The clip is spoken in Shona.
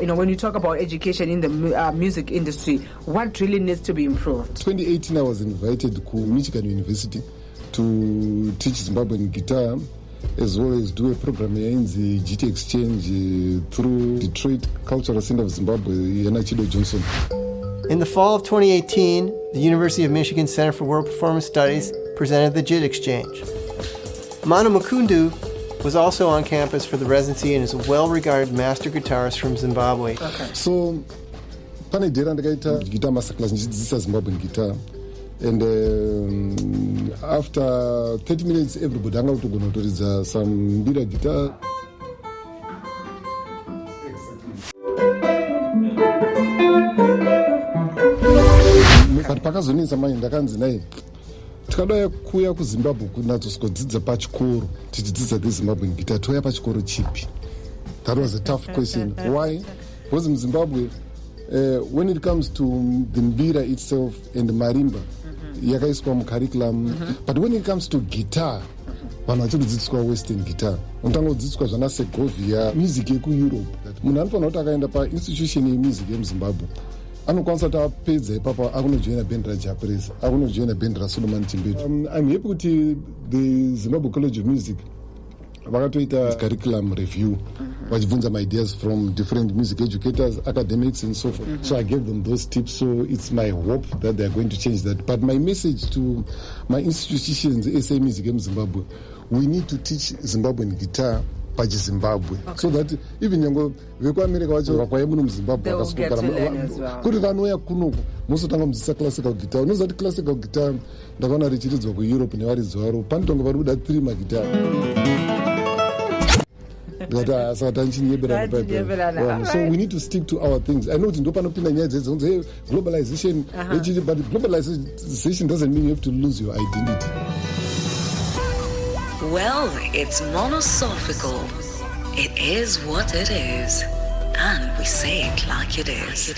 When you talk about education in the music industry, what really needs to be improved? 2018, I was invited to Michigan University to teach Zimbabwean guitar, as well as do a program here in the GT Exchange through Detroit Cultural Center of Zimbabwe, Yanachido Johnson. In the fall of 2018, the University of Michigan Center for World Performance Studies presented the JIT Exchange. Manu Mukundu was also on campus for the residency and is a well-regarded master guitarist from Zimbabwe. Okay. So, pane dera ndakaita guitar masterclass ndichidzidzisa Zimbabwean guitar. And after 30 minutes, everybody anga kutogona kutoridza some mbira guitar. But pakazonisa manje ndakanzi naye tikadauya kuuya kuZimbabwe kunatsodzidza pachikoro tichidzidza Zimbabwean guitar toya pachikoro chipi? That was a tough question. Why? Because in Zimbabwe, when it comes to the mbira itself and the marimba, yakaiswa mucurriculum, but when it comes to guitar, vanhu vachikudzidziswa western guitar, unotanga kudzidziswa zvana Segovia, music yekueurope. Munhu anofanira kuti akaenda painstitution yemusic yemuzimbabwe anokwanisa kuti apedza ipapo akunojoina band raJapresa, akunojoina band raSolomon Chimbetu. I'm happy kuti the Zimbabwe College of Music vakatoita curriculum review vachibvunza my ideas from different music educators, academics and so forth. So I gave them those tips, so it's my hope that they're going to change that. But my message to my institutions, SA Music in Zimbabwe, we need to teach Zimbabwean guitar pachizimbabwe, so that even yango vekuAmerica vacho vakauya muno muZimbabwe vakasukara kuti vanouya kunoku mosotanga mudzidzisa classical guitar. Unoziva kuti classical guitar ndakaona richiridzwa kuEurope nevaridzi varo panotonga vari kuda 3 magitara. So we need to stick to our things. I know kuti ndopanopinda nyaya dzedzi globalization, but globalization doesn't mean you have to lose your identity. Well, it's monosophical. It is what it is. And we say it like it is.